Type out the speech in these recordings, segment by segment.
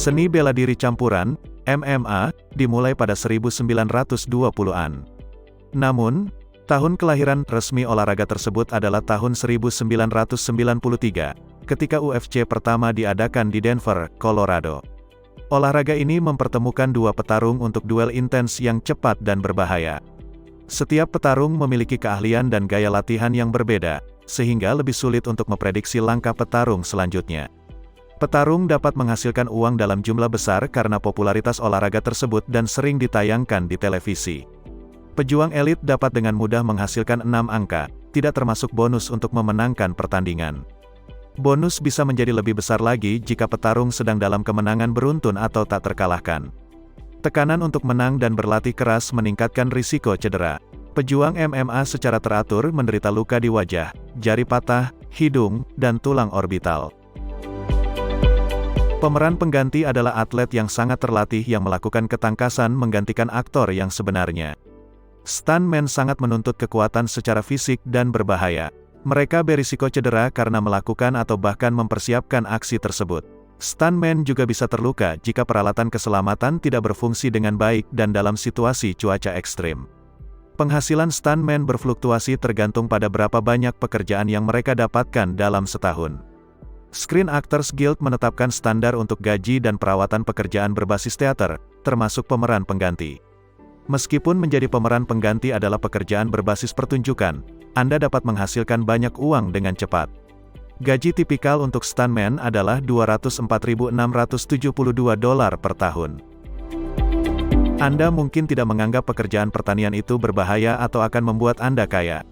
Seni bela diri campuran, MMA, dimulai pada 1920-an. Namun, tahun kelahiran resmi olahraga tersebut adalah tahun 1993, ketika UFC pertama diadakan di Denver, Colorado. Olahraga ini mempertemukan dua petarung untuk duel intens yang cepat dan berbahaya. Setiap petarung memiliki keahlian dan gaya latihan yang berbeda, sehingga lebih sulit untuk memprediksi langkah petarung selanjutnya. Petarung dapat menghasilkan uang dalam jumlah besar karena popularitas olahraga tersebut dan sering ditayangkan di televisi. Pejuang elit dapat dengan mudah menghasilkan 6 angka, tidak termasuk bonus untuk memenangkan pertandingan. Bonus bisa menjadi lebih besar lagi jika petarung sedang dalam kemenangan beruntun atau tak terkalahkan. Tekanan untuk menang dan berlatih keras meningkatkan risiko cedera. Pejuang MMA secara teratur menderita luka di wajah, jari patah, hidung, dan tulang orbital. Pemeran pengganti adalah atlet yang sangat terlatih yang melakukan ketangkasan menggantikan aktor yang sebenarnya. Stuntman sangat menuntut kekuatan secara fisik dan berbahaya. Mereka berisiko cedera karena melakukan atau bahkan mempersiapkan aksi tersebut. Stuntman juga bisa terluka jika peralatan keselamatan tidak berfungsi dengan baik dan dalam situasi cuaca ekstrim. Penghasilan stuntman berfluktuasi tergantung pada berapa banyak pekerjaan yang mereka dapatkan dalam setahun. Screen Actors Guild menetapkan standar untuk gaji dan perawatan pekerjaan berbasis teater, termasuk pemeran pengganti. Meskipun menjadi pemeran pengganti adalah pekerjaan berbasis pertunjukan, Anda dapat menghasilkan banyak uang dengan cepat. Gaji tipikal untuk stuntman adalah $204.672 per tahun. Anda mungkin tidak menganggap pekerjaan pertanian itu berbahaya atau akan membuat Anda kaya.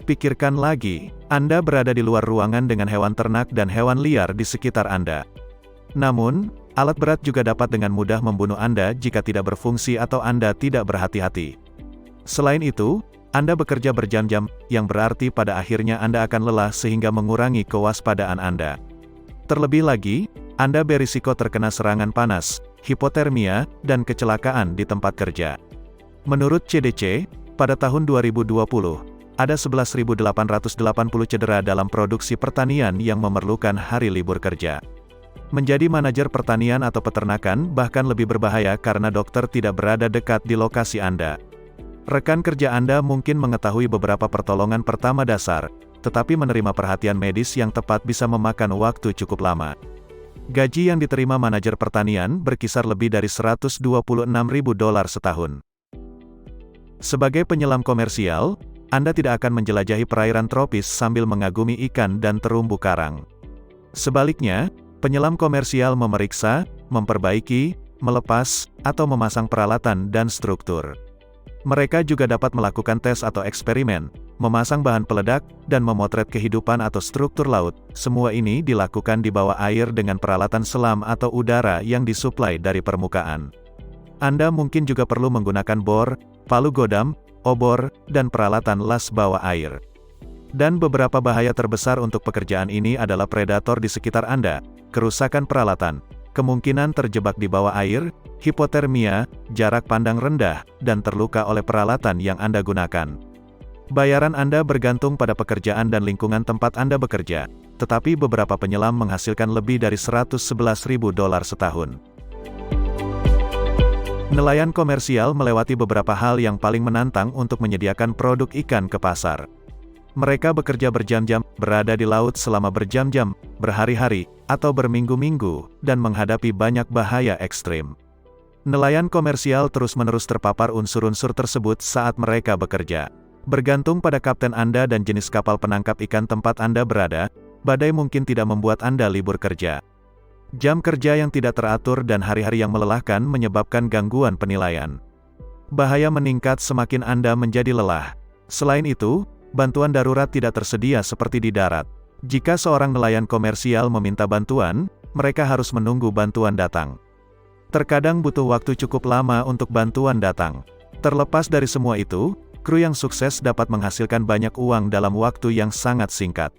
Pikirkan lagi, Anda berada di luar ruangan dengan hewan ternak dan hewan liar di sekitar Anda. Namun, alat berat juga dapat dengan mudah membunuh Anda jika tidak berfungsi atau Anda tidak berhati-hati. Selain itu, Anda bekerja berjam-jam, yang berarti pada akhirnya Anda akan lelah sehingga mengurangi kewaspadaan Anda. Terlebih lagi, Anda berisiko terkena serangan panas, hipotermia, dan kecelakaan di tempat kerja. Menurut CDC, pada tahun 2020, ada 11.880 cedera dalam produksi pertanian yang memerlukan hari libur kerja. Menjadi manajer pertanian atau peternakan bahkan lebih berbahaya karena dokter tidak berada dekat di lokasi Anda. Rekan kerja Anda mungkin mengetahui beberapa pertolongan pertama dasar, tetapi menerima perhatian medis yang tepat bisa memakan waktu cukup lama. Gaji yang diterima manajer pertanian berkisar lebih dari $126.000 setahun. Sebagai penyelam komersial, Anda tidak akan menjelajahi perairan tropis sambil mengagumi ikan dan terumbu karang. Sebaliknya, penyelam komersial memeriksa, memperbaiki, melepas, atau memasang peralatan dan struktur. Mereka juga dapat melakukan tes atau eksperimen, memasang bahan peledak, dan memotret kehidupan atau struktur laut. Semua ini dilakukan di bawah air dengan peralatan selam atau udara yang disuplai dari permukaan. Anda mungkin juga perlu menggunakan bor, palu godam, obor, dan peralatan las bawah air. Dan beberapa bahaya terbesar untuk pekerjaan ini adalah predator di sekitar Anda, kerusakan peralatan, kemungkinan terjebak di bawah air, hipotermia, jarak pandang rendah, dan terluka oleh peralatan yang Anda gunakan. Bayaran Anda bergantung pada pekerjaan dan lingkungan tempat Anda bekerja, tetapi beberapa penyelam menghasilkan lebih dari $111.000 setahun. Nelayan komersial melewati beberapa hal yang paling menantang untuk menyediakan produk ikan ke pasar. Mereka bekerja berjam-jam, berada di laut selama berjam-jam, berhari-hari, atau berminggu-minggu, dan menghadapi banyak bahaya ekstrim. Nelayan komersial terus-menerus terpapar unsur-unsur tersebut saat mereka bekerja. Bergantung pada kapten Anda dan jenis kapal penangkap ikan tempat Anda berada, badai mungkin tidak membuat Anda libur kerja. Jam kerja yang tidak teratur dan hari-hari yang melelahkan menyebabkan gangguan penilaian. Bahaya meningkat semakin Anda menjadi lelah. Selain itu, bantuan darurat tidak tersedia seperti di darat. Jika seorang nelayan komersial meminta bantuan, mereka harus menunggu bantuan datang. Terkadang butuh waktu cukup lama untuk bantuan datang. Terlepas dari semua itu, kru yang sukses dapat menghasilkan banyak uang dalam waktu yang sangat singkat.